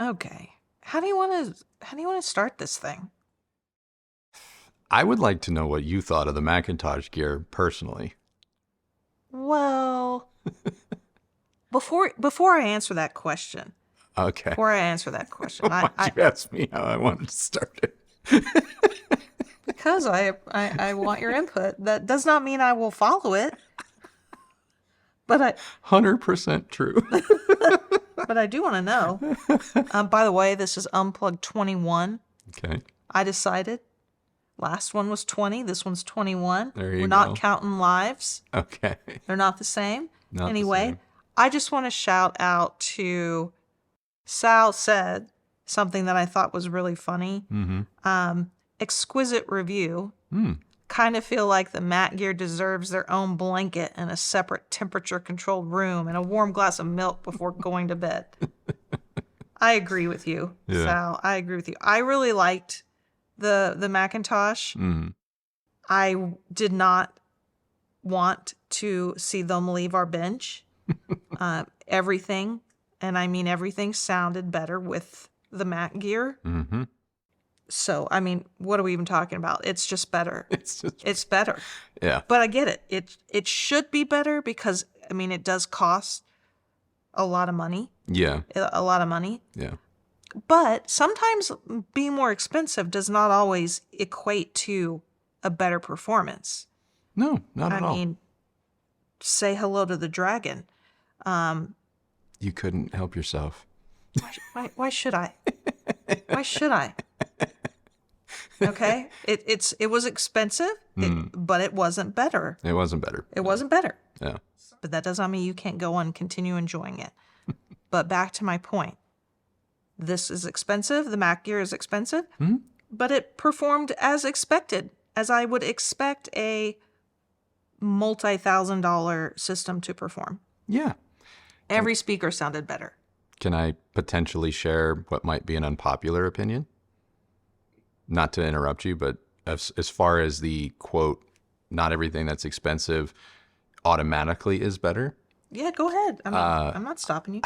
Okay. How do you want to start this thing? I would like to know what you thought of the McIntosh gear personally. Well, before I answer that question, Okay. I Why'd you ask me how I wanted to start it? because I want your input. That does not mean I will follow it. But 100% true. but I do want to know. By the way, this is Unplugged 21. Okay. I decided. Last one was 20. This one's 21. There you We're go. not counting lives. Okay. They're not the same. Not Anyway, the same. I just want to shout out to Sal said something that I thought was really funny. Exquisite review. Kind of feel like the Mac gear deserves their own blanket in a separate temperature-controlled room and a warm glass of milk before going to bed. I agree with you, Sal. I agree with you. I really liked the McIntosh. I did not want to see them leave our bench. Everything, and I mean everything, sounded better with the Mac gear. So, I mean, what are we even talking about? It's just better. It's better. Yeah. But I get it. It should be better because, I mean, it does cost a lot of money. Yeah. A lot of money. Yeah. But sometimes being more expensive does not always equate to a better performance. No, not at all. I mean, say hello to the dragon. You couldn't help yourself. Why should I? Why should I? Okay, it was expensive, but it wasn't better. It wasn't better. It wasn't better. Yeah. But that does not mean you can't go on and continue enjoying it. But back to my point. This is expensive. The Mac gear is expensive, but it performed as expected, as I would expect a multi-$1,000 system to perform. Yeah. Every speaker sounded better. Can I potentially share what might be an unpopular opinion? Not to interrupt you, but as far as the quote, not everything that's expensive automatically is better. Yeah, go ahead. I'm not stopping you.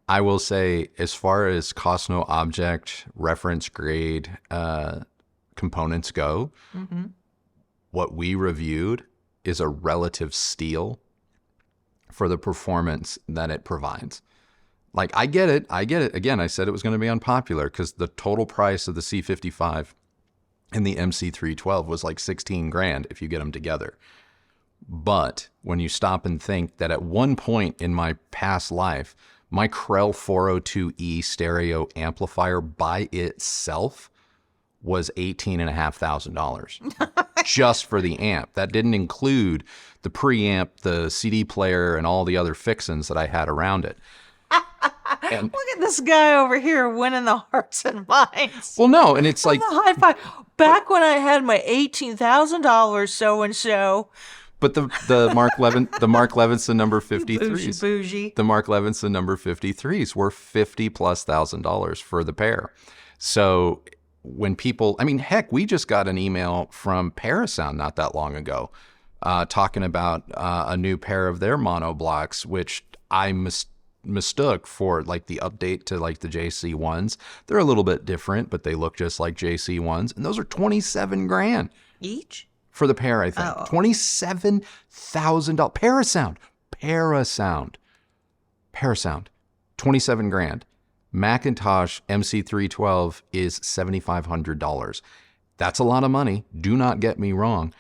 I will say, as far as cost no object, reference grade components go, what we reviewed is a relative steal for the performance that it provides. Like, I get it. Again, I said it was going to be unpopular because the total price of the C55 and the MC312 was like 16 grand if you get them together. But when you stop and think that at one point in my past life, my Krell 402E stereo amplifier by itself was $18,500 just for the amp. That didn't include the preamp, the CD player, and all the other fixins that I had around it. And, look at this guy over here winning the hearts and minds. Well, no, and it's like the HiFi. Back when I had my $18,000 so and so. But the Mark Levinson number 53s, bougie. the Mark Levinson number 53s were $50,000+ for the pair. So when people, I mean, heck, we just got an email from Parasound not that long ago, talking about a new pair of their mono blocks, which I mistook for like the update to like the JC1s. They're a little bit different, but they look just like JC1s, and those are 27 grand each for the pair. I think $27,000. Parasound, 27 grand. McIntosh MC312 is $7,500. That's a lot of money. Do not get me wrong,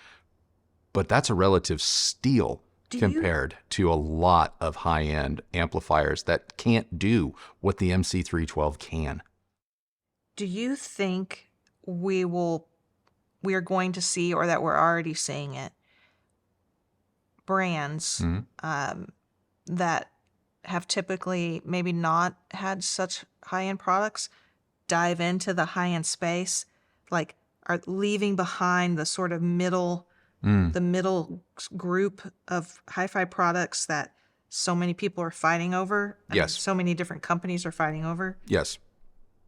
but that's a relative steal compared to a lot of high-end amplifiers that can't do what the MC312 can. Do you think we are going to see, or that we're already seeing it, brands that have typically maybe not had such high-end products dive into the high-end space, like are leaving behind the sort of middle group of hi-fi products that so many people are fighting over? I mean, so many different companies are fighting over? Yes.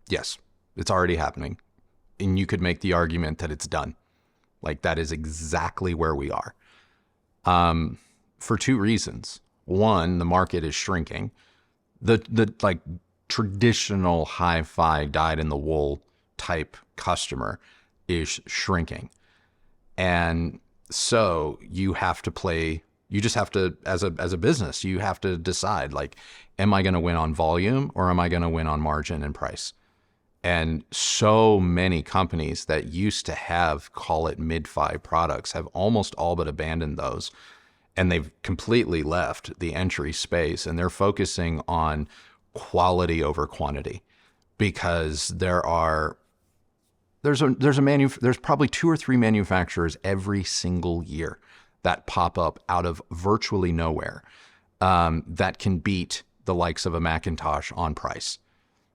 It's already happening. And you could make the argument that it's done. Like, that is exactly where we are. For two reasons. One, the market is shrinking. The traditional hi-fi dyed-in-the-wool type customer is shrinking. And so you have to play, you just have to, as a business, you have to decide, like, am I going to win on volume or am I going to win on margin and price? And so many companies that used to have, call it mid-fi products, have almost all but abandoned those. And they've completely left the entry space, and they're focusing on quality over quantity, because there's probably 2 or 3 manufacturers every single year that pop up out of virtually nowhere, that can beat the likes of a McIntosh on price.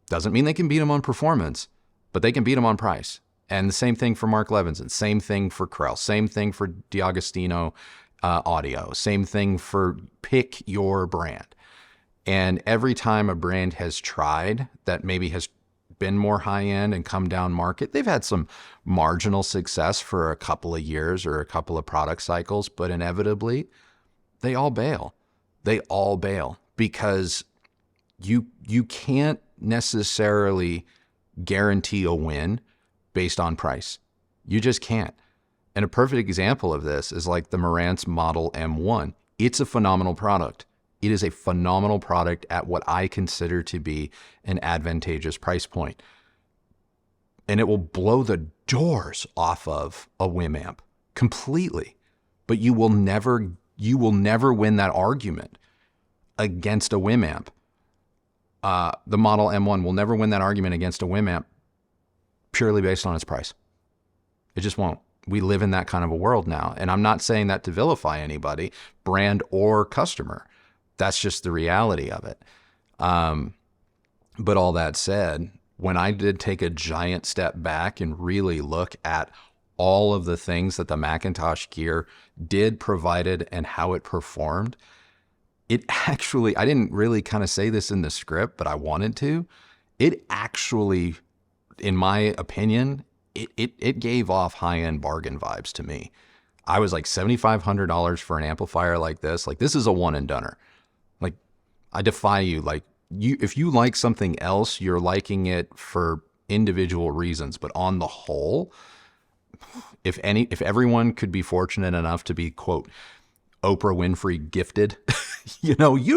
Doesn't mean they can beat them on performance, but they can beat them on price. And the same thing for Mark Levinson, same thing for Krell, same thing for D'Agostino Audio, same thing for pick your brand. And every time a brand has tried that maybe has been more high-end and come down market, they've had some marginal success for a couple of years or a couple of product cycles, but inevitably they all bail. They all bail because you can't necessarily guarantee a win based on price. You just can't. And a perfect example of this is like the Marantz Model M1. It's a phenomenal product. It is a phenomenal product at what I consider to be an advantageous price point. And it will blow the doors off of a Winamp completely. But you will never win that argument against a Winamp. The Model M1 will never win that argument against a Winamp purely based on its price. It just won't. We live in that kind of a world now. And I'm not saying that to vilify anybody, brand or customer. That's just the reality of it. But all that said, when I did take a giant step back and really look at all of the things that the McIntosh gear did, provided, and how it performed, it actually, I didn't really kind of say this in the script, but I wanted to. It actually, in my opinion, it gave off high-end bargain vibes to me. I was like $7,500 for an amplifier like this. Like, this is a one-and-doner. Like, I defy you. Like, if you like something else, you're liking it for individual reasons. But on the whole, if everyone could be fortunate enough to be, quote, Oprah Winfrey gifted, you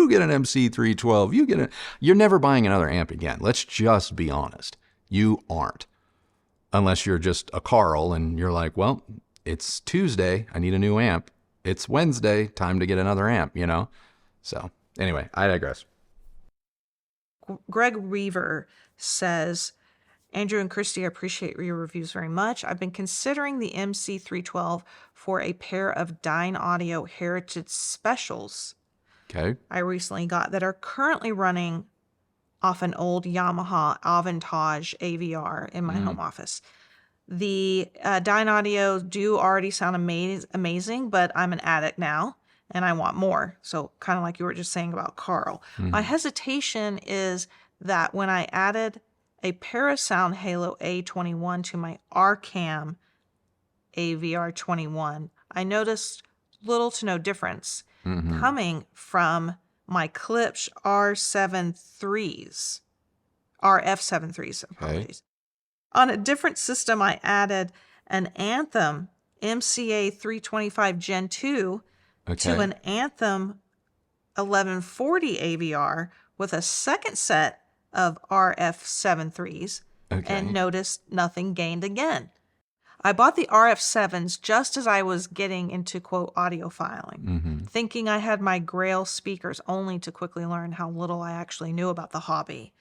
get an MC312, you're never buying another amp again. Let's just be honest. You aren't. Unless you're just a Carl and you're like, well, it's Tuesday, I need a new amp. It's Wednesday, time to get another amp, So anyway, I digress. Greg Reaver says, Andrew and KRISTI, I appreciate your reviews very much. I've been considering the MC312 for a pair of Dyne Audio Heritage Specials I recently got that are currently running off an old Yamaha Avantage AVR in my home office. The Dyne Audio do already sound amazing, but I'm an addict now and I want more. So kind of like you were just saying about Carl. My hesitation is that when I added a Parasound Halo A21 to my RCam AVR21, I noticed little to no difference coming from my Klipsch RF73s, apologies. On a different system, I added an Anthem MCA 325 Gen 2 to an Anthem 1140 AVR with a second set of RF73s and noticed nothing gained again. I bought the RF7s just as I was getting into, quote, audiophiling, thinking I had my Grail speakers, only to quickly learn how little I actually knew about the hobby.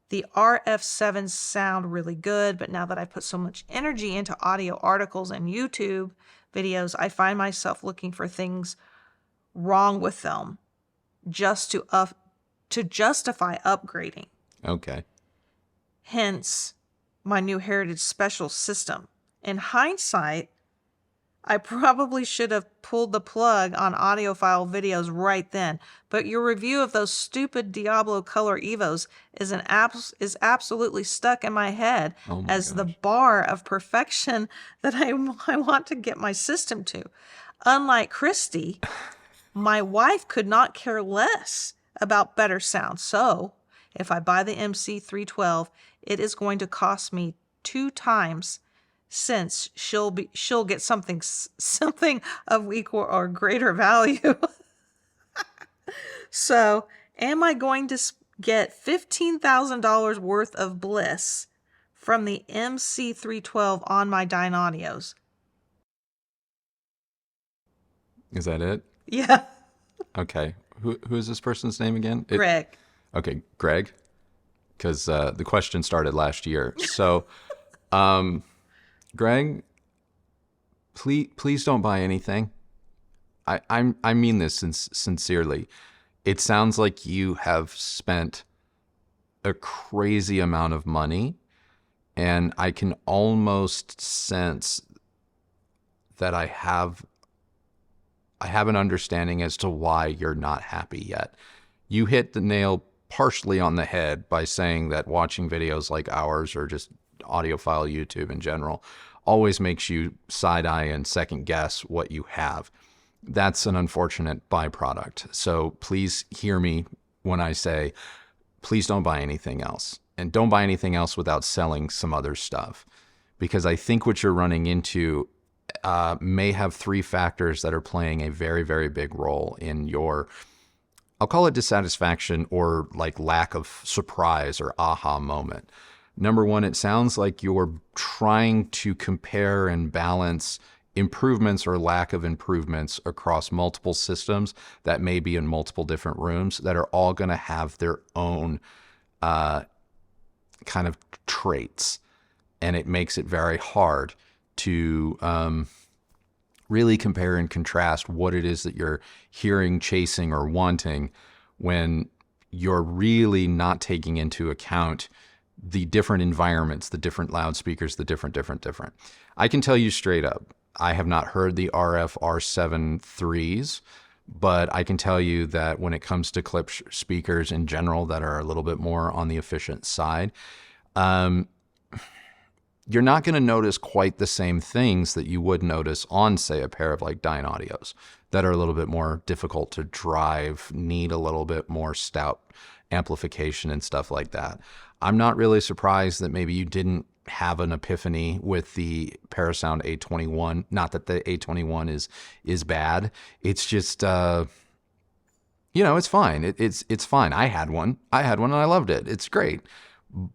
The RF7s sound really good, but now that I've put so much energy into audio articles and YouTube videos, I find myself looking for things wrong with them just to justify upgrading. Hence, my new Heritage Special system. In hindsight, I probably should have pulled the plug on audiophile videos right then, but your review of those stupid Diablo Color Evos is absolutely stuck in my head as the bar of perfection that I want to get my system to. Unlike KRISTI, my wife could not care less about better sound, so If I buy the MC312, it is going to cost me 2 times, since she'll get something of equal or greater value. So, am I going to get $15,000 worth of bliss from the MC312 on my Dynaudios? Is that it? Yeah. Okay. Who is this person's name again? Greg. Okay, Greg. Because the question started last year. So, Greg, please don't buy anything. I mean this sincerely. It sounds like you have spent a crazy amount of money, and I can almost sense that I have an understanding as to why you're not happy yet. You hit the nail partially on the head by saying that watching videos like ours, or just audiophile YouTube in general, always makes you side-eye and second-guess what you have. That's an unfortunate byproduct. So please hear me when I say, please don't buy anything else. And don't buy anything else without selling some other stuff. Because I think what you're running into may have 3 factors that are playing a very, very big role in your, I'll call it dissatisfaction, or like lack of surprise or aha moment. Number 1, it sounds like you're trying to compare and balance improvements or lack of improvements across multiple systems that may be in multiple different rooms that are all going to have their own kind of traits. And it makes it very hard to really compare and contrast what it is that you're hearing, chasing, or wanting, when you're really not taking into account the different environments, the different loudspeakers, the different. I can tell you straight up, I have not heard the RF R7 3s, but I can tell you that when it comes to clip speakers in general that are a little bit more on the efficient side, you're not going to notice quite the same things that you would notice on, say, a pair of like Dynaudios that are a little bit more difficult to drive, need a little bit more stout amplification and stuff like that. I'm not really surprised that maybe you didn't have an epiphany with the Parasound A21. Not that the A21 is bad. It's just, it's fine. It's fine. I had one and I loved it. It's great.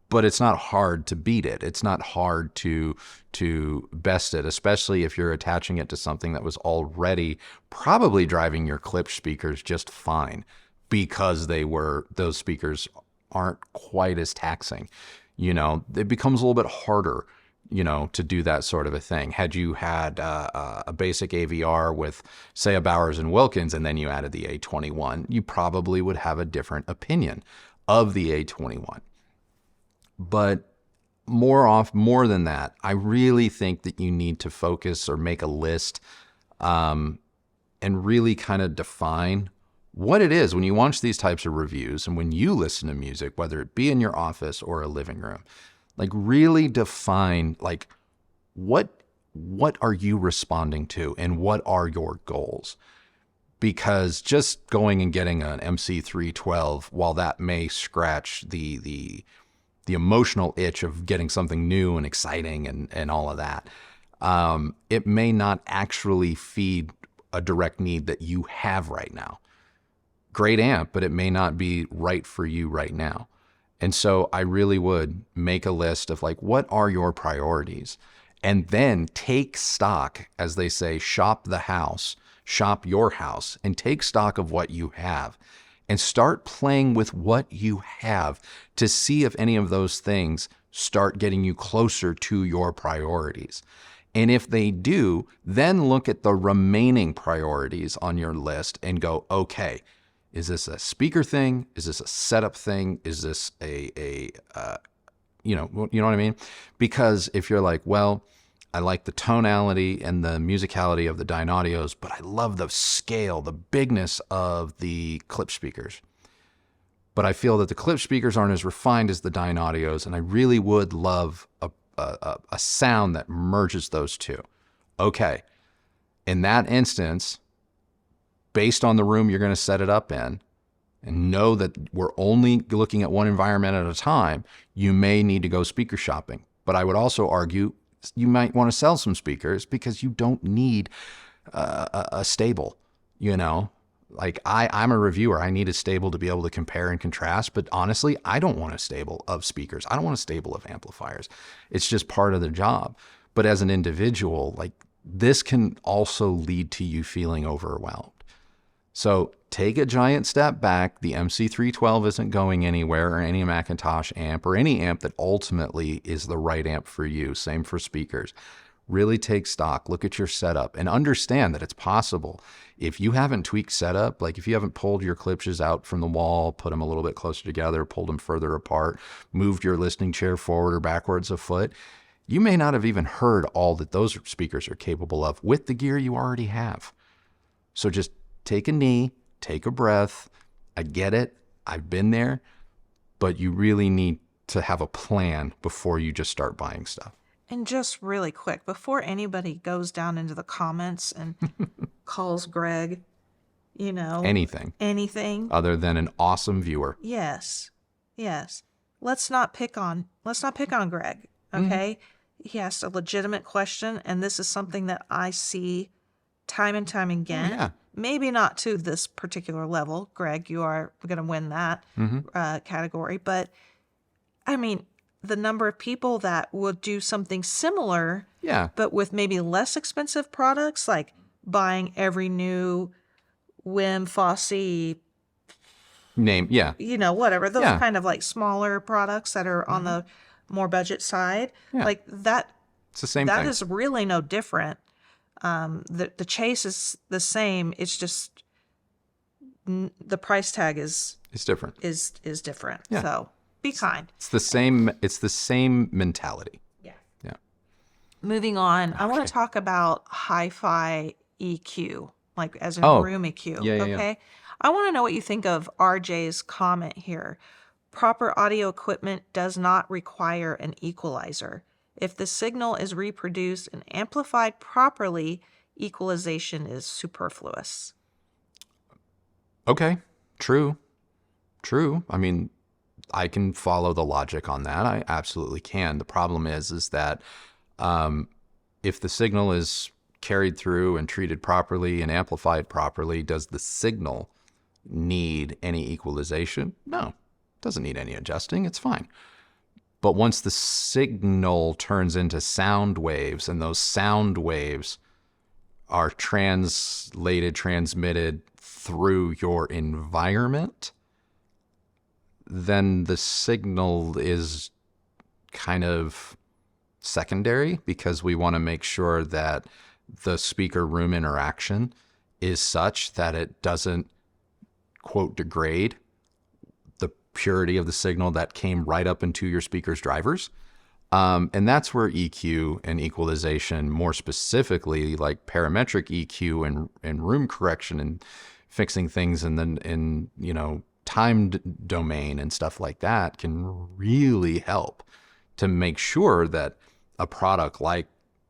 But it's not hard to beat it. It's not hard to best it, especially if you're attaching it to something that was already probably driving your clip speakers just fine, because those speakers aren't quite as taxing. It becomes a little bit harder, to do that sort of a thing. Had you had a basic AVR with, say, a Bowers and Wilkins, and then you added the A21, you probably would have a different opinion of the A21. But more than that, I really think that you need to focus or make a list and really kind of define what it is when you watch these types of reviews and when you listen to music, whether it be in your office or a living room. Like, really define, like, what are you responding to and what are your goals? Because just going and getting an MC312, while that may scratch the emotional itch of getting something new and exciting and all of that, it may not actually feed a direct need that you have right now. Great amp, but it may not be right for you right now. And so I really would make a list of, like, what are your priorities? And then take stock, as they say, shop your house, and take stock of what you have. And start playing with what you have to see if any of those things start getting you closer to your priorities. And if they do, then look at the remaining priorities on your list and go, okay, is this a speaker thing? Is this a setup thing? Is this you know what I mean? Because if you're like, well, I like the tonality and the musicality of the Dynaudios, but I love the scale, the bigness of the clip speakers. But I feel that the clip speakers aren't as refined as the Dynaudios, and I really would love a sound that merges those two. Okay, in that instance, based on the room you're going to set it up in, and know that we're only looking at one environment at a time, you may need to go speaker shopping. But I would also argue you might want to sell some speakers because you don't need a stable, you know? Like I'm a reviewer. I need a stable to be able to compare and contrast. But honestly, I don't want a stable of speakers. I don't want a stable of amplifiers. It's just part of the job. But as an individual, like this can also lead to you feeling overwhelmed. So take a giant step back. The MC312 isn't going anywhere, or any McIntosh amp, or any amp that ultimately is the right amp for you. Same for speakers. Really take stock, look at your setup, and understand that it's possible. If you haven't tweaked setup, like if you haven't pulled your klipsches out from the wall, put them a little bit closer together, pulled them further apart, moved your listening chair forward or backwards a foot, you may not have even heard all that those speakers are capable of with the gear you already have. So just take a knee, take a breath. I get it. I've been there, but you really need to have a plan before you just start buying stuff. And just really quick, before anybody goes down into the comments and calls Greg, you know, anything other than an awesome viewer. Yes. Let's not pick on Greg. Okay. He asked a legitimate question, and this is something that I see time and time again. Yeah. Maybe not to this particular level, Greg. You are going to win that category, but I mean, the number of people that would do something similar, but with maybe less expensive products, like buying every new Wim Fosse name, you know, whatever, those kind of like smaller products that are on the more budget side, like that. It's the same thing. That is really no different. The chase is the same. It's just the price tag is different. Is different. Yeah. So be kind. It's the same mentality. Yeah. Moving on, I want to talk about HiFi EQ, like as in room EQ. Okay. I want to know what you think of RJ's comment here. Proper audio equipment does not require an equalizer. If the signal is reproduced and amplified properly, equalization is superfluous. Okay. True. I mean, I can follow the logic on that. I absolutely can. The problem is that if the signal is carried through and treated properly and amplified properly, does the signal need any equalization? No, it doesn't need any adjusting. It's fine. But once the signal turns into sound waves, and those sound waves are transmitted through your environment, then the signal is kind of secondary, because we want to make sure that the speaker room interaction is such that it doesn't, quote, degrade the purity of the signal that came right up into your speaker's drivers. And that's where EQ and equalization, more specifically like parametric EQ and room correction and fixing things in timed domain and stuff like that, can really help to make sure that a product like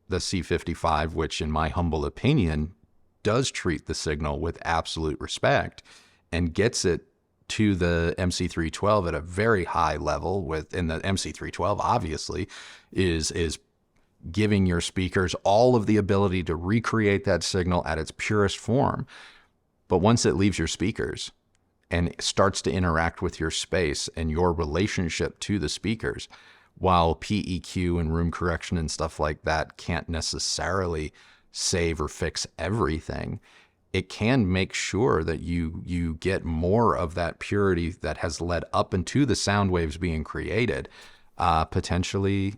the C55, which in my humble opinion does treat the signal with absolute respect and gets it to the MC312 at a very high level, and the MC312 obviously is giving your speakers all of the ability to recreate that signal at its purest form. But once it leaves your speakers and starts to interact with your space and your relationship to the speakers, while PEQ and room correction and stuff like that can't necessarily save or fix everything, it can make sure that you get more of that purity that has led up into the sound waves being created, potentially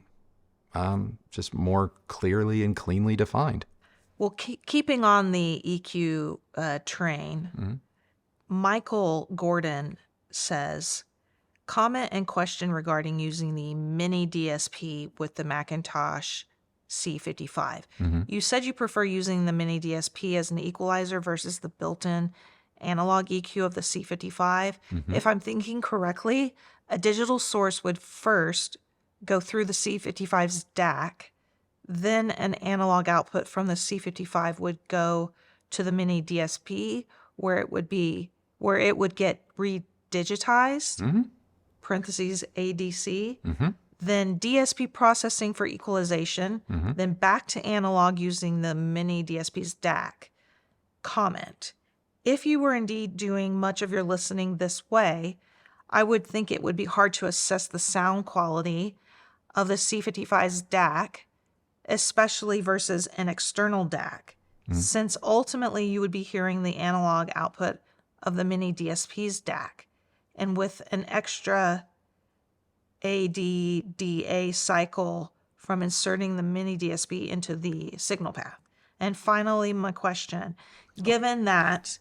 just more clearly and cleanly defined. Well, keeping on the EQ train, Michael Gordon says, comment and question regarding using the mini DSP with the McIntosh C55. You said you prefer using the mini DSP as an equalizer versus the built-in analog EQ of the C55. If I'm thinking correctly, a digital source would first go through the C55's DAC, then an analog output from the C55 would go to the mini DSP, where it would get redigitized, parentheses ADC, then DSP processing for equalization, then back to analog using the mini DSP's DAC. Comment. If you were indeed doing much of your listening this way, I would think it would be hard to assess the sound quality of the C55's DAC, especially versus an external DAC, since ultimately you would be hearing the analog output of the mini DSP's DAC, and with an extra ADDA cycle from inserting the mini DSP into the signal path. And finally, my question, given that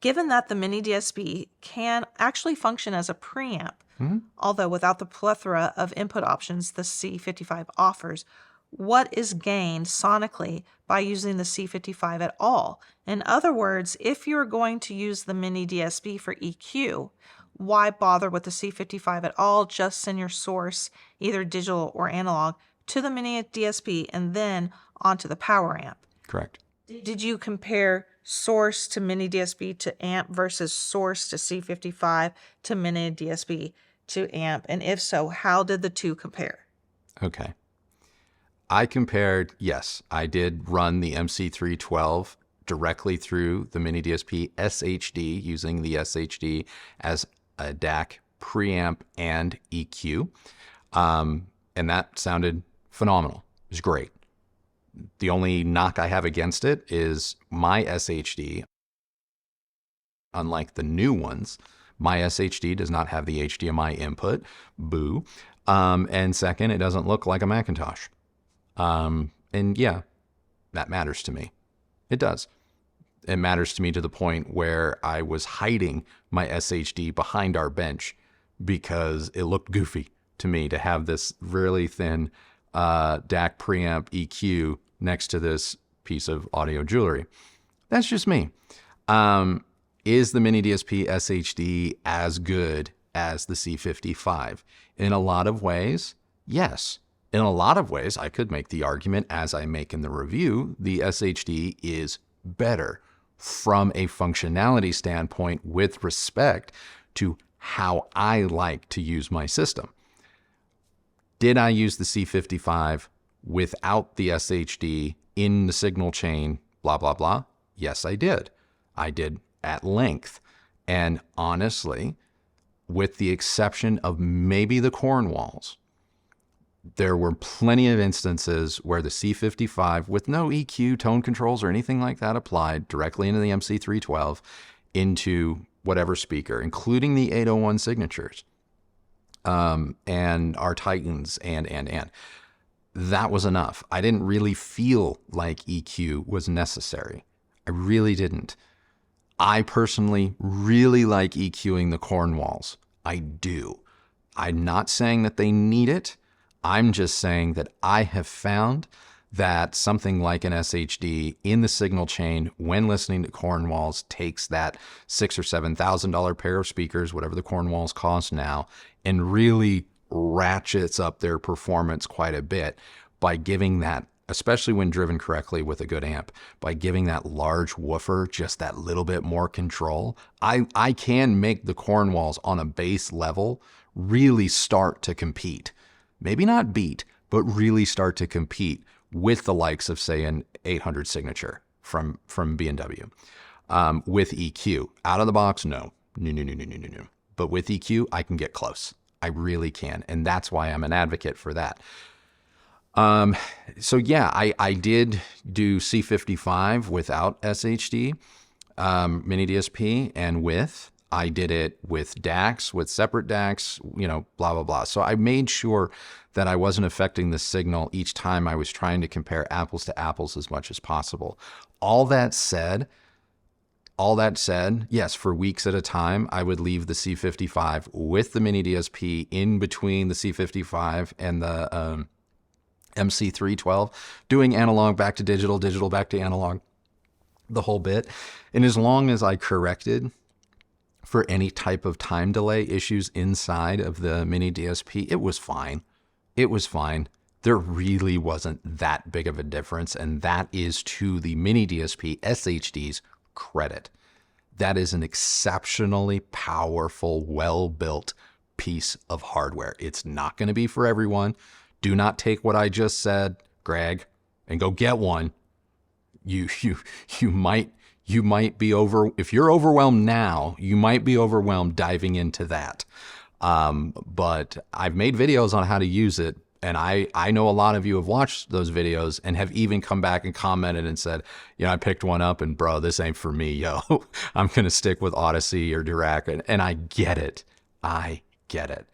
the mini DSP can actually function as a preamp, although without the plethora of input options the C55 offers, what is gained sonically by using the C55 at all? In other words, if you're going to use the mini DSP for EQ, why bother with the C55 at all? Just send your source, either digital or analog, to the mini DSP and then onto the power amp. Correct. Did you compare source to mini DSP to amp versus source to C55 to mini DSP to amp? And if so, how did the two compare? Okay. I compared, yes, I did run the MC312 directly through the mini DSP SHD, using the SHD as a DAC, preamp, and EQ. And that sounded phenomenal. It was great. The only knock I have against it is my SHD, unlike the new ones, my SHD does not have the HDMI input. Boo. And second, it doesn't look like a McIntosh. And yeah, that matters to me. It does. It matters to me to the point where I was hiding my SHD behind our bench because it looked goofy to me to have this really thin DAC preamp EQ next to this piece of audio jewelry. That's just me. Is the mini DSP SHD as good as the C55? In a lot of ways, yes. In a lot of ways, I could make the argument, as I make in the review, the SHD is better from a functionality standpoint with respect to how I like to use my system. Did I use the C55 without the SHD in the signal chain, blah, blah, blah? Yes, I did. I did at length. And honestly, with the exception of maybe the Cornwalls, there were plenty of instances where the C55, with no EQ, tone controls, or anything like that applied directly into the MC312 into whatever speaker, including the 801 signatures, and our Titans, and. That was enough. I didn't really feel like EQ was necessary. I really didn't. I personally really like EQing the Cornwalls. I do. I'm not saying that they need it. I'm just saying that I have found that something like an SHD in the signal chain when listening to Cornwalls takes that $6,000 or $7,000 pair of speakers, whatever the Cornwalls cost now, and really ratchets up their performance quite a bit by giving that, especially when driven correctly with a good amp, by giving that large woofer just that little bit more control. I can make the Cornwalls on a bass level really start to compete. Maybe not beat, but really start to compete with the likes of, say, an 800 signature from B&W. With EQ, out of the box, no. But with EQ, I can get close. I really can. And that's why I'm an advocate for that. So yeah, I did do C55 without SHD, mini DSP, and I did it with DACs, with separate DACs, blah, blah, blah. So I made sure that I wasn't affecting the signal each time I was trying to compare apples to apples as much as possible. All that said, yes, for weeks at a time, I would leave the C55 with the mini DSP in between the C55 and the MC312, doing analog back to digital, digital back to analog, the whole bit. And as long as I corrected for any type of time delay issues inside of the mini DSP, it was fine. It was fine. There really wasn't that big of a difference, and that is to the mini DSP SHD's credit. that is an exceptionally powerful, well-built piece of hardware. It's not going to be for everyone. Do not take what I just said, Greg, and go get one. You might be if you're overwhelmed now, you might be overwhelmed diving into that. But I've made videos on how to use it. And I know a lot of you have watched those videos and have even come back and commented and said, I picked one up and bro, this ain't for me, yo. I'm going to stick with Odyssey or Dirac. And I get it. I get it.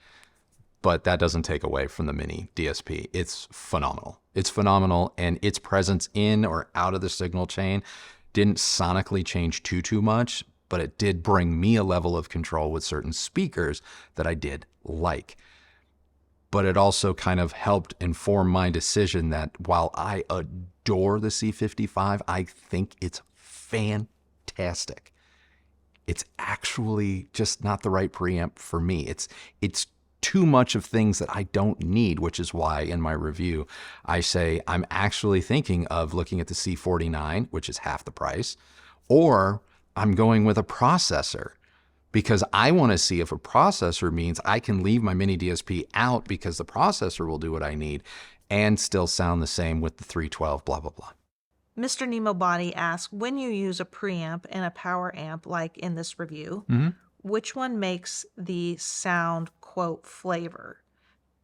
But that doesn't take away from the Mini DSP. It's phenomenal. It's phenomenal. And its presence in or out of the signal chain didn't sonically change too much, but it did bring me a level of control with certain speakers that I did like. But it also kind of helped inform my decision that while I adore the C55, I think it's fantastic. It's actually just not the right preamp for me. It's too much of things that I don't need, which is why in my review, I say I'm actually thinking of looking at the C49, which is half the price, or I'm going with a processor. Because I want to see if a processor means I can leave my Mini DSP out because the processor will do what I need and still sound the same with the 312, blah, blah, blah. Mr. Nemo Body asks, when you use a preamp and a power amp, like in this review, which one makes the sound, quote, flavor,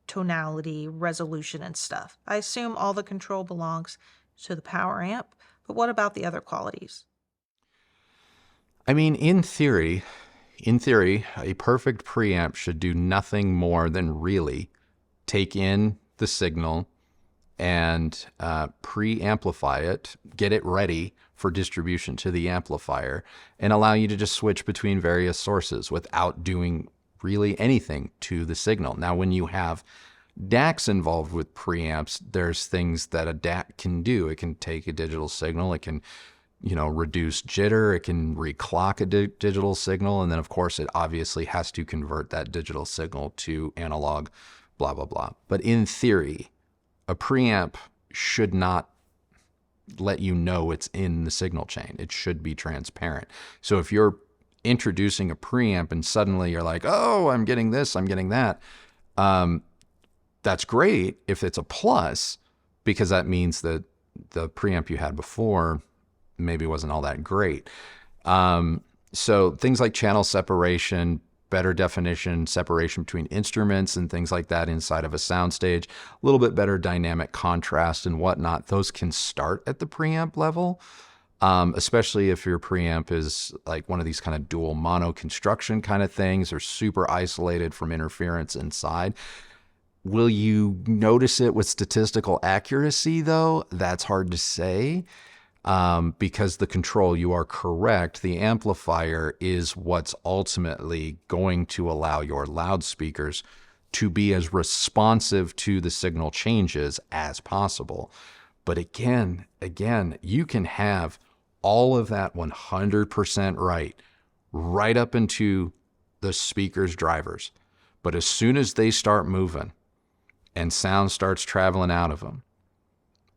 tonality, resolution, and stuff? I assume all the control belongs to the power amp, but what about the other qualities? I mean, in theory, a perfect preamp should do nothing more than really take in the signal and pre-amplify it, get it ready for distribution to the amplifier, and allow you to just switch between various sources without doing really anything to the signal. Now, when you have DACs involved with preamps, there's things that a DAC can do. It can take a digital signal, it can reduce jitter, it can reclock a digital signal, and then of course it obviously has to convert that digital signal to analog, blah, blah, blah. But in theory, a preamp should not let you know it's in the signal chain. It should be transparent. So if you're introducing a preamp and suddenly you're like, oh, I'm getting this, I'm getting that, that's great if it's a plus, because that means that the preamp you had before maybe wasn't all that great. So things like channel separation, better definition, separation between instruments and things like that inside of a soundstage, a little bit better dynamic contrast and whatnot, those can start at the preamp level, especially if your preamp is like one of these kind of dual mono construction kind of things or super isolated from interference inside. Will you notice it with statistical accuracy though? That's hard to say. Because the control, you are correct, the amplifier is what's ultimately going to allow your loudspeakers to be as responsive to the signal changes as possible. But again, you can have all of that 100% right up into the speaker's drivers. But as soon as they start moving and sound starts traveling out of them,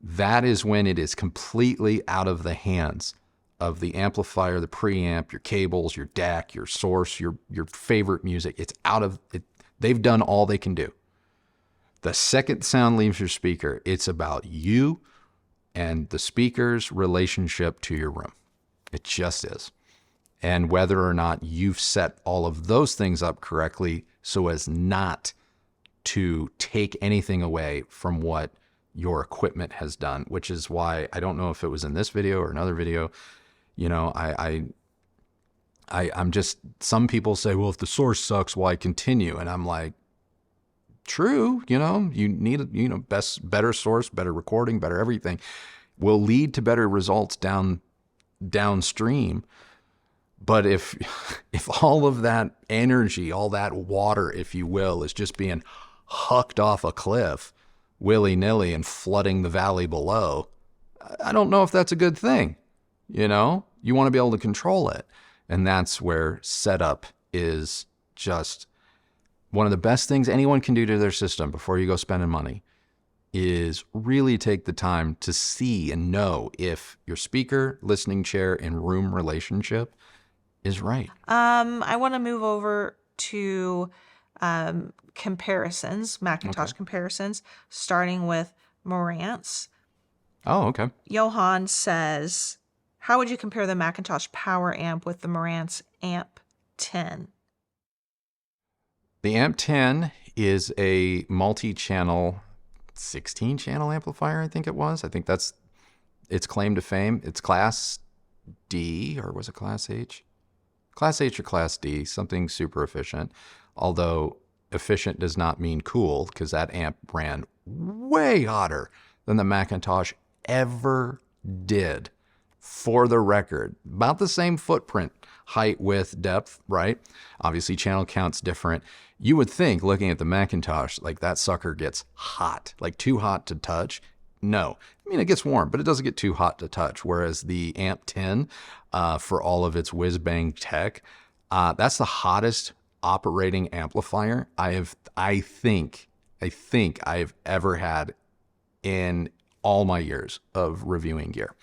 that is when it is completely out of the hands of the amplifier, the preamp, your cables, your DAC, your source, your favorite music. It's out of it. They've done all they can do. The second sound leaves your speaker, it's about you and the speaker's relationship to your room. It just is. And whether or not you've set all of those things up correctly so as not to take anything away from what your equipment has done, which is why I don't know if it was in this video or another video, I'm just, some people say, well, if the source sucks, why continue? And I'm like, true, you need, better source, better recording, better everything will lead to better results downstream. But if all of that energy, all that water, if you will, is just being hucked off a cliff willy-nilly and flooding the valley below, I don't know if that's a good thing. You want to be able to control it. And that's where setup is just one of the best things anyone can do to their system before you go spending money, is really take the time to see and know if your speaker, listening chair, and room relationship is right. I want to move over to comparisons, McIntosh comparisons, starting with Marantz. Oh, okay. Johan says, how would you compare the McIntosh Power Amp with the Marantz Amp 10? The Amp 10 is a multi-channel, 16-channel amplifier, I think it was. I think that's its claim to fame. It's Class D, or was it Class H? Class H or Class D, something super efficient. Although efficient does not mean cool, because that amp ran way hotter than the McIntosh ever did. For the record, about the same footprint, height, width, depth, right? Obviously, channel count's different. You would think, looking at the McIntosh, like that sucker gets hot, like too hot to touch. No. I mean, it gets warm, but it doesn't get too hot to touch. Whereas the Amp 10, for all of its whiz-bang tech, that's the hottest operating amplifier I think I've ever had in all my years of reviewing gear.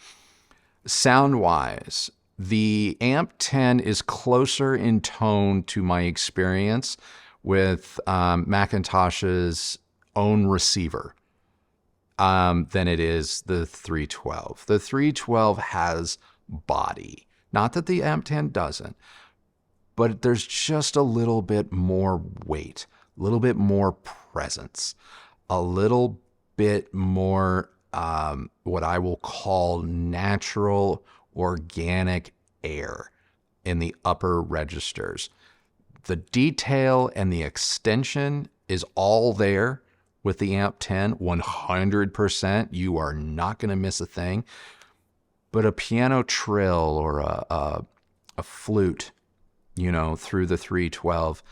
Sound-wise, the Amp 10 is closer in tone to my experience with McIntosh's own receiver than it is the 312. The 312 has body. Not that the Amp 10 doesn't, but there's just a little bit more weight, a little bit more presence, a little bit more what I will call natural organic air in the upper registers. The detail and the extension is all there with the Amp 10, 100%. You are not going to miss a thing. But a piano trill or a flute, through the 312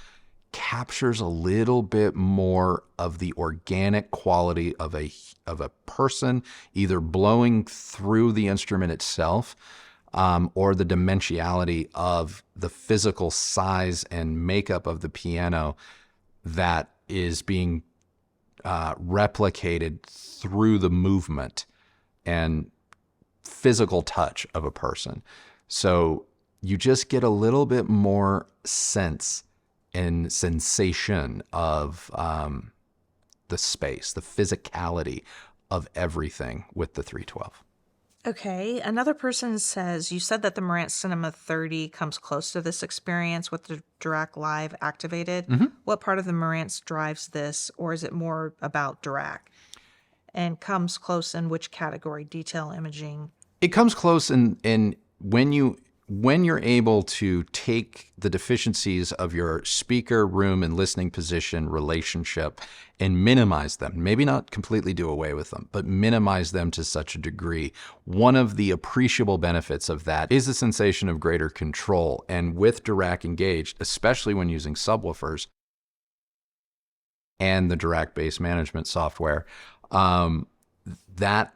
captures a little bit more of the organic quality of a person either blowing through the instrument itself, or the dimensionality of the physical size and makeup of the piano that is being replicated through the movement and physical touch of a person. So you just get a little bit more sense and sensation of the space, the physicality of everything with the 312. Okay, another person says, you said that the Marantz Cinema 30 comes close to this experience with the Dirac Live activated. Mm-hmm. What part of the Marantz drives this, or is it more about Dirac? And comes close in which category? Detail, imaging? It comes close in when you're able to take the deficiencies of your speaker, room, and listening position relationship and minimize them. Maybe not completely do away with them, but minimize them to such a degree. One of the appreciable benefits of that is the sensation of greater control. And with Dirac engaged, especially when using subwoofers and the Dirac bass management software, that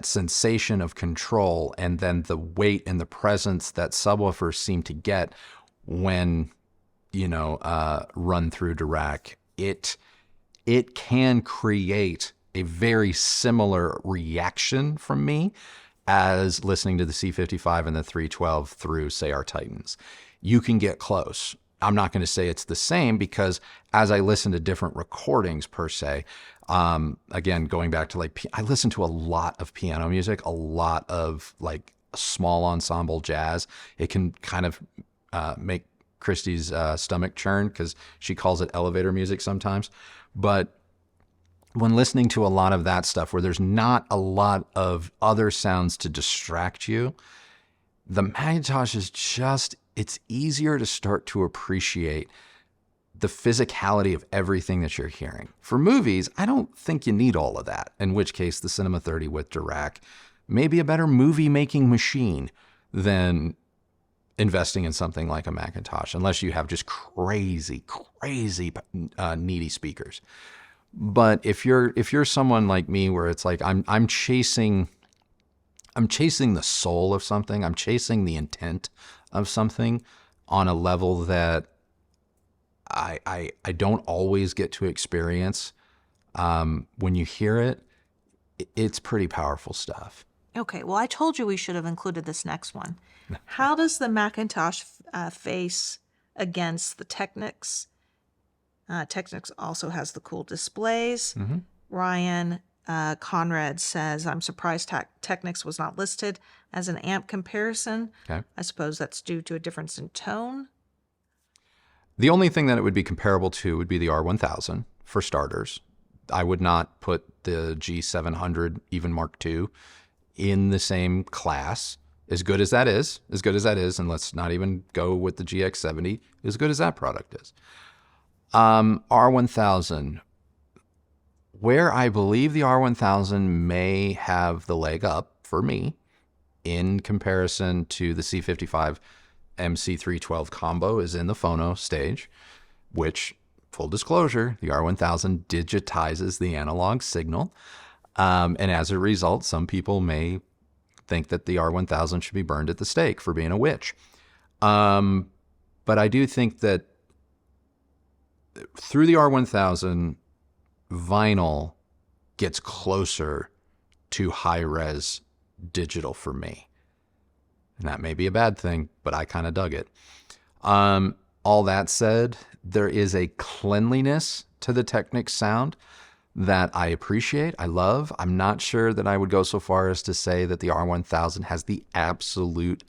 sensation of control and then the weight and the presence that subwoofers seem to get when, run through Dirac, it can create a very similar reaction from me as listening to the C55 and the 312 through, say, our Titans. You can get close. I'm not going to say it's the same because as I listen to different recordings per se, again, going back to I listen to a lot of piano music, a lot of small ensemble jazz. It can kind of make KRISTI's stomach churn because she calls it elevator music sometimes. But when listening to a lot of that stuff where there's not a lot of other sounds to distract you, the McIntosh is it's easier to start to appreciate the physicality of everything that you're hearing. For movies, I don't think you need all of that, in which case the Cinema 30 with Dirac may be a better movie-making machine than investing in something like a McIntosh, unless you have just crazy needy speakers. But if you're someone like me where it's like I'm chasing the soul of something, I'm chasing the intent of something on a level that I don't always get to experience. When you hear it, it's pretty powerful stuff. Okay, well, I told you we should have included this next one. How does the McIntosh face against the Technics? Technics also has the cool displays. Ryan Conrad says, I'm surprised Technics was not listed as an amp comparison. Okay. I suppose that's due to a difference in tone. The only thing that it would be comparable to would be the R1000 for starters. I would not put the G700, even Mark II, in the same class. As good as that is, and let's not even go with the GX70, as good as that product is. R1000, where I believe the R1000 may have the leg up for me in comparison to the C55 MC452 combo is in the phono stage, which, full disclosure, the R1000 digitizes the analog signal. And as a result, some people may think that the R1000 should be burned at the stake for being a witch. But I do think that through the R1000, vinyl gets closer to high-res digital for me. And that may be a bad thing, but I kind of dug it. All that said, there is a cleanliness to the Technics sound that I appreciate, I love. I'm not sure that I would go so far as to say that the R1000 has the absolute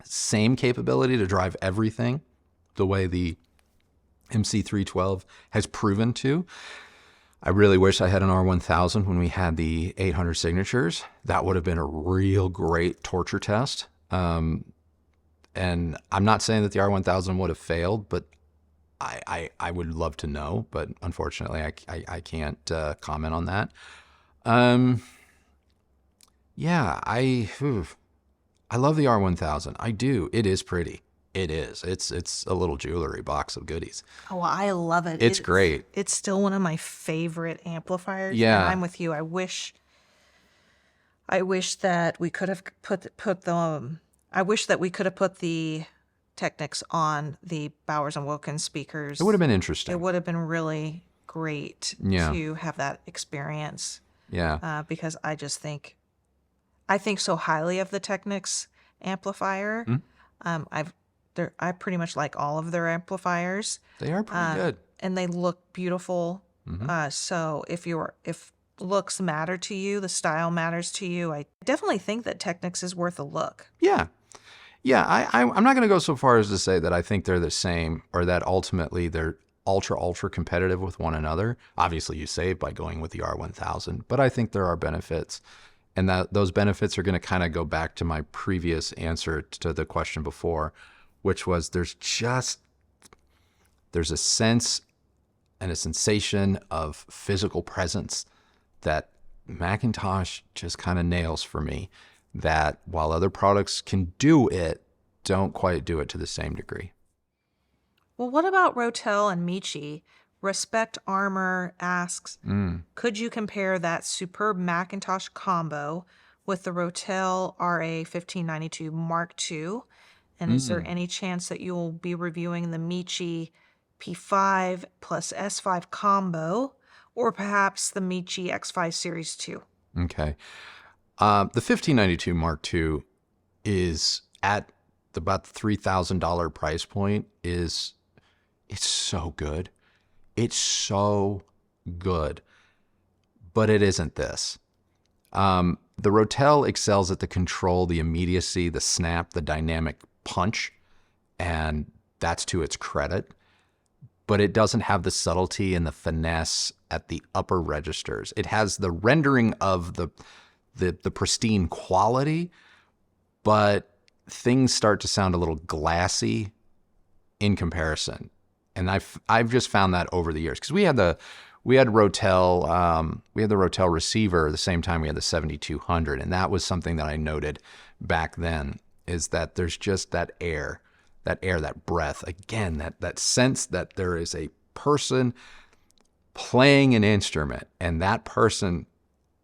same capability to drive everything the way the MC452 has proven to. I really wish I had an R1000 when we had the 800 signatures. That would have been a real great torture test. And I'm not saying that the R1000 would have failed, but I would love to know, but unfortunately I can't comment on that. Yeah, I love the R1000. I do. It is pretty. It is. It's a little jewelry box of goodies. Oh, I love it. It's great. It's still one of my favorite amplifiers. Yeah. And I'm with you. I wish that we could have put the Technics on the Bowers and Wilkins speakers. It would have been interesting. It would have been really great to have that experience. Yeah. Because I think so highly of the Technics amplifier. I pretty much like all of their amplifiers. They are pretty good. And they look beautiful. So if looks matter to you, the style matters to you, I definitely think that Technics is worth a look. Yeah. Yeah, I'm not going to go so far as to say that I think they're the same or that ultimately they're ultra competitive with one another. Obviously, you save by going with the R1000, but I think there are benefits. And that those benefits are going to kind of go back to my previous answer to the question before, which was there's a sense and a sensation of physical presence that McIntosh just kind of nails for me, that while other products can do it, don't quite do it to the same degree. Well, what about ROTEL and MICHI? Respect Armor asks, could you compare that superb McIntosh combo with the ROTEL RA1592 Mark II? And is there any chance that you'll be reviewing the MICHI P5 plus S5 combo, or perhaps the MICHI X5 Series 2? Okay. The 1592 Mark II is at about the $3,000 price point. It's so good. It's so good, but it isn't this. The ROTEL excels at the control, the immediacy, the snap, the dynamic punch, and that's to its credit. But it doesn't have the subtlety and the finesse at the upper registers. It has the rendering of the pristine quality, but things start to sound a little glassy in comparison. And I've just found that over the years, because we had ROTEL, we had the ROTEL receiver the same time we had the 7200, and that was something that I noted back then, is that there's just that air, that breath, again, that sense that there is a person playing an instrument, and that person,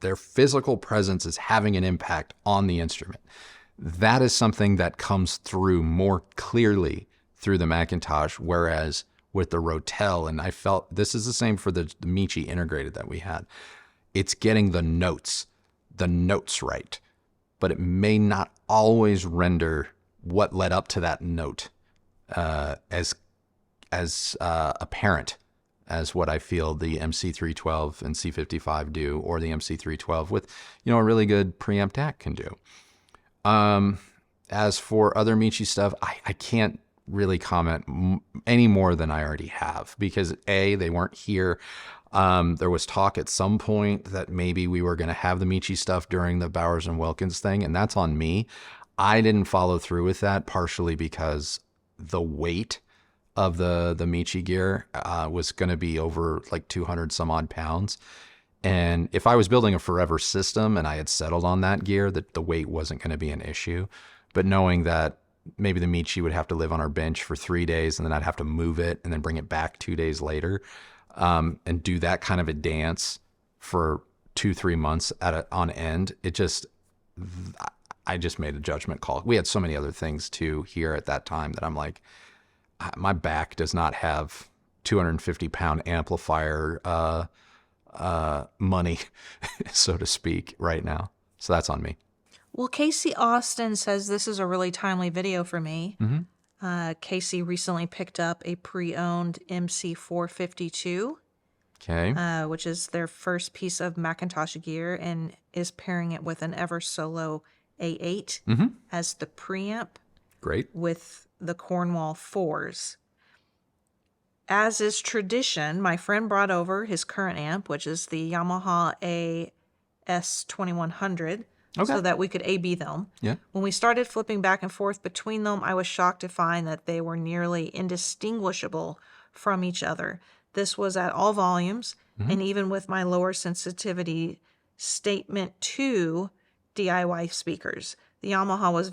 their physical presence is having an impact on the instrument. That is something that comes through more clearly through the McIntosh, whereas with the ROTEL, and I felt this is the same for the MICHI integrated that we had, it's getting the notes the notes right, but it may not always render what led up to that note as apparent as what I feel the MC312 and C55 do, or the MC312 with, a really good preamp DAC can do. As for other MICHI stuff, I can't really comment any more than I already have, because they weren't here. There was talk at some point that maybe we were going to have the MICHI stuff during the Bowers and Wilkins thing, and that's on me. I didn't follow through with that, partially because the weight of the MICHI gear was going to be over like 200 some odd pounds. And if I was building a forever system and I had settled on that gear, that the weight wasn't going to be an issue. But knowing that maybe the MICHI would have to live on our bench for 3 days, and then I'd have to move it and then bring it back 2 days later, and do that kind of a dance for 2-3 months on end, I just made a judgment call. We had so many other things too here at that time that I'm like, my back does not have 250-pound amplifier money, so to speak, right now. So that's on me. Well, Casey Austin says this is a really timely video for me. Casey recently picked up a pre-owned MC452, which is their first piece of McIntosh gear, and is pairing it with an EVERSOLO A8 as the preamp. Great. With the Cornwall 4s. As is tradition, my friend brought over his current amp, which is the Yamaha AS2100, so that we could A-B them. Yeah. When we started flipping back and forth between them, I was shocked to find that they were nearly indistinguishable from each other. This was at all volumes, and even with my lower sensitivity Statement 2 DIY speakers. The Yamaha was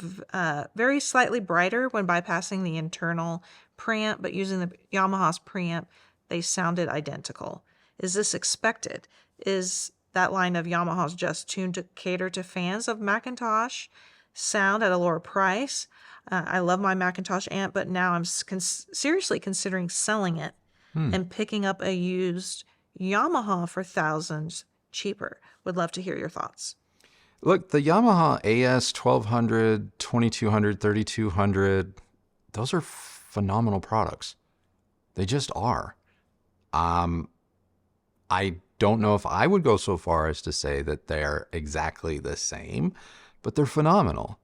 very slightly brighter when bypassing the internal preamp, but using the Yamaha's preamp, they sounded identical. Is this expected? Is that line of Yamahas just tuned to cater to fans of McIntosh sound at a lower price? I love my McIntosh amp, but now I'm seriously considering selling it and picking up a used Yamaha for thousands cheaper. Would love to hear your thoughts. Look, the Yamaha AS 1200, 2200, 3200, those are phenomenal products. They just are. I don't know if I would go so far as to say that they're exactly the same, but they're phenomenal.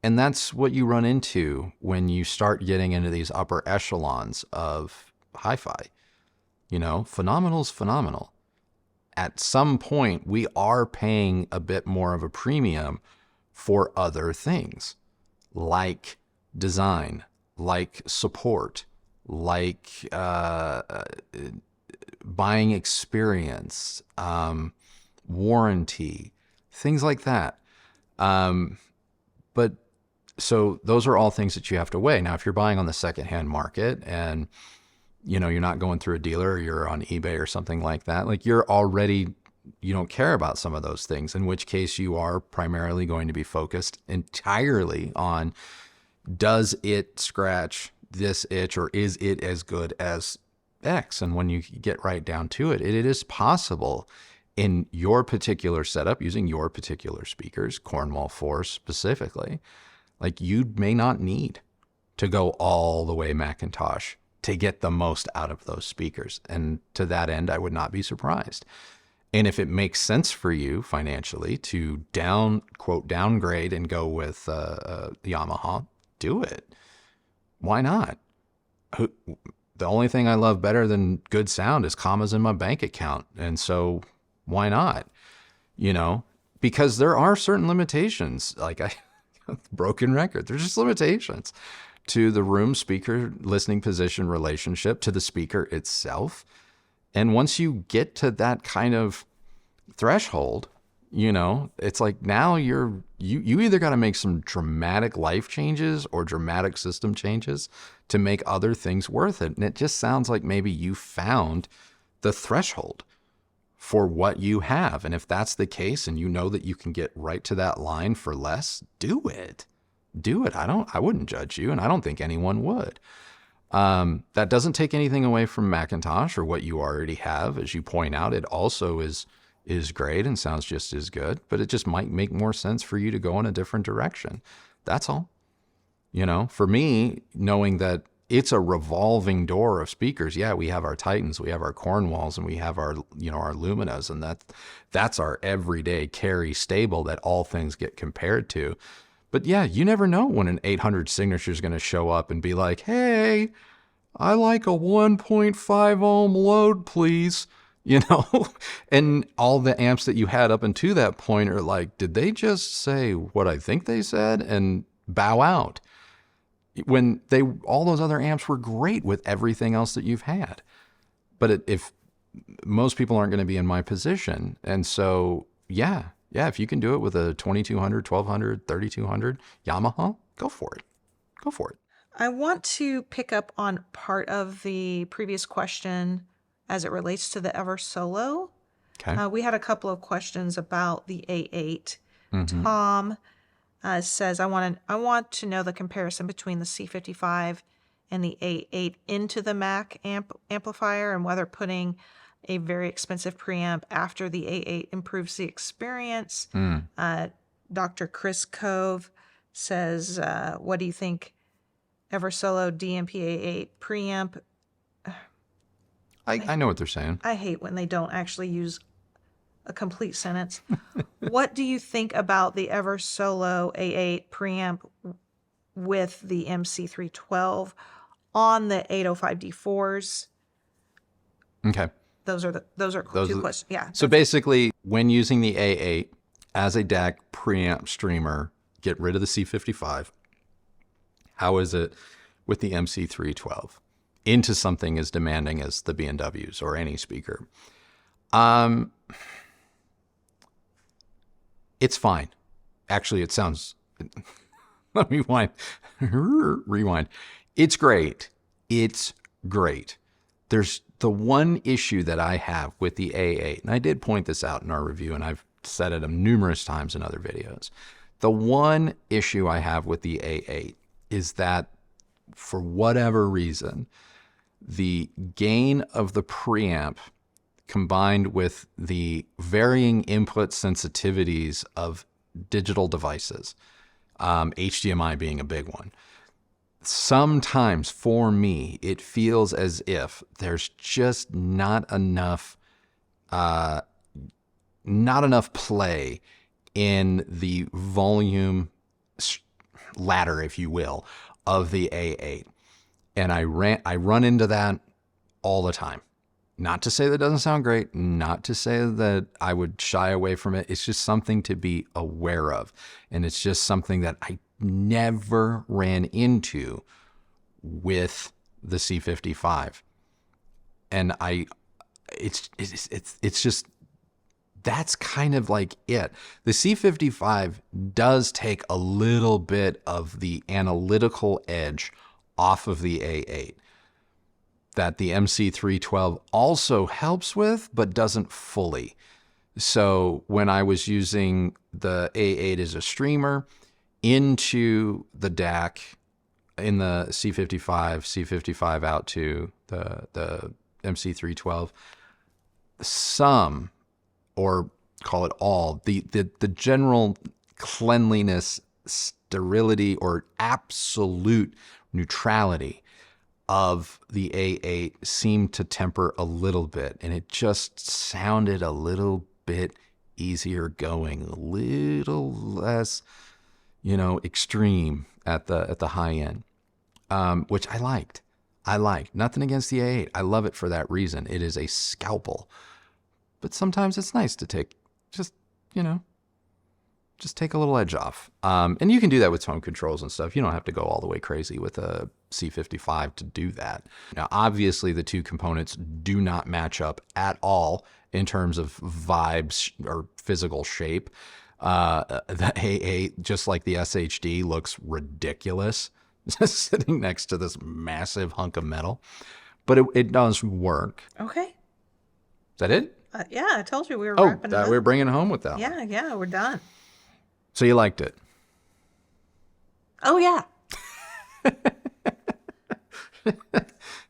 And that's what you run into when you start getting into these upper echelons of hi-fi. Phenomenal's phenomenal. At some point, we are paying a bit more of a premium for other things, like design, like support, like buying experience, warranty, things like that. But so those are all things that you have to weigh. Now, if you're buying on the secondhand market and you're not going through a dealer, or you're on eBay or something like that, like you don't care about some of those things, in which case you are primarily going to be focused entirely on, does it scratch this itch, or is it as good as X? And when you get right down to it, it is possible in your particular setup, using your particular speakers, Cornwall 4 specifically, like you may not need to go all the way McIntosh to get the most out of those speakers. And to that end, I would not be surprised. And if it makes sense for you financially to downgrade and go with the Yamaha, do it. Why not? The only thing I love better than good sound is commas in my bank account. And so why not? Because there are certain limitations, like broken record, there's just limitations to the room speaker listening position relationship to the speaker itself. And once you get to that kind of threshold, it's like now you either got to make some dramatic life changes or dramatic system changes to make other things worth it. And it just sounds like maybe you found the threshold for what you have. And if that's the case, and that you can get right to that line for less, do it. Do it. I wouldn't judge you, and I don't think anyone would. That doesn't take anything away from McIntosh or what you already have. As you point out, it also is is great and sounds just as good, but it just might make more sense for you to go in a different direction. That's all. You know, for me, knowing that it's a revolving door of speakers. Yeah, we have our Titans, we have our Cornwalls, and we have our, you know, our Luminas, and that's our everyday carry stable that all things get compared to. But yeah, you never know when an 800 signature is going to show up and be like, hey, I like a 1.5 ohm load, please. You know, and all the amps that you had up until that point are like, did they just say what I think they said and bow out? When all those other amps were great with everything else that you've had. But if most people aren't going to be in my position. And so, yeah, if you can do it with a 2200, 1200, 3200 Yamaha, go for it. Go for it. I want to pick up on part of the previous question as it relates to the EVERSOLO. Okay. We had a couple of questions about the A8. Mm-hmm. Tom says, I want to know the comparison between the C55 and the A8 into the Mac amplifier, and whether putting a very expensive preamp after the A8 improves the experience. Dr. Chris Cove says, what do you think EVERSOLO DMP A8 preamp? I know what they're saying. I hate when they don't actually use a complete sentence. What do you think about the EVERSOLO A8 preamp with the MC312 on the 805D4s? Okay. Those are two questions. Yeah. So basically, when using the A8 as a DAC preamp streamer, get rid of the C55. How is it with the MC312 into something as demanding as the B&Ws or any speaker? It's fine. Actually, it sounds, let me rewind. It's great. It's great. There's the one issue that I have with the A8, and I did point this out in our review, and I've said it numerous times in other videos. The one issue I have with the A8 is that for whatever reason, the gain of the preamp combined with the varying input sensitivities of digital devices, HDMI being a big one, sometimes for me, it feels as if there's just not enough play in the volume ladder, if you will, of the A8. And I run into that all the time. Not to say that doesn't sound great, not to say that I would shy away from it. It's just something to be aware of. And it's just something that I never ran into with the C55. And it's just, that's kind of like it. The C55 does take a little bit of the analytical edge off of the A8 that the MC312 also helps with, but doesn't fully. So when I was using the A8 as a streamer into the DAC in the C55 out to the MC312, some, or call it all, the general cleanliness, sterility, or absolute neutrality of the A8 seemed to temper a little bit, and it just sounded a little bit easier going, a little less, extreme at the high end, which I liked. Nothing against the A8. I love it for that reason. It is a scalpel, but sometimes it's nice to take just take a little edge off. And you can do that with tone controls and stuff. You don't have to go all the way crazy with a C55 to do that. Now, obviously, the two components do not match up at all in terms of vibes or physical shape. The A8, just like the SHD, looks ridiculous just sitting next to this massive hunk of metal. But it does work. Okay. Is that it? Yeah, I told you we were wrapping it up. We're bringing it home with that. Yeah, we're done. So you liked it? Oh yeah.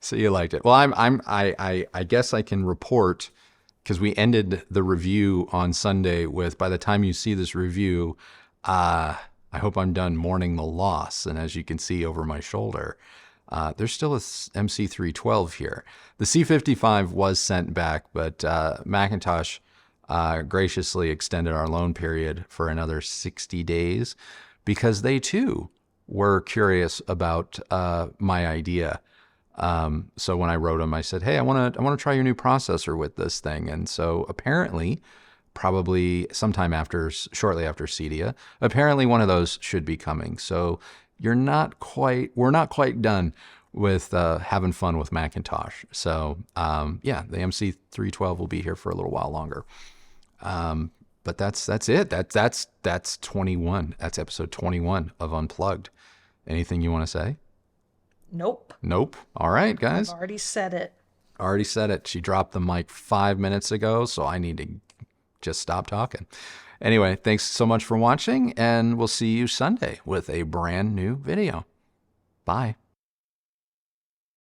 So you liked it. Well, I guess I can report because we ended the review on Sunday with, by the time you see this review, I hope I'm done mourning the loss. And as you can see over my shoulder, there's still a MC312 here. The C55 was sent back, but McIntosh graciously extended our loan period for another 60 days because they too were curious about my idea. So when I wrote them, I said, hey, I want to try your new processor with this thing. And so apparently, probably sometime shortly after CEDIA, apparently one of those should be coming. So we're not quite done with having fun with McIntosh. So yeah, the MC312 will be here for a little while longer. But that's it. That's 21. That's episode 21 of Unplugged. Anything you want to say? Nope. All right, guys. I've already said it. Already said it. She dropped the mic 5 minutes ago, so I need to just stop talking. Anyway, thanks so much for watching, and we'll see you Sunday with a brand new video. Bye.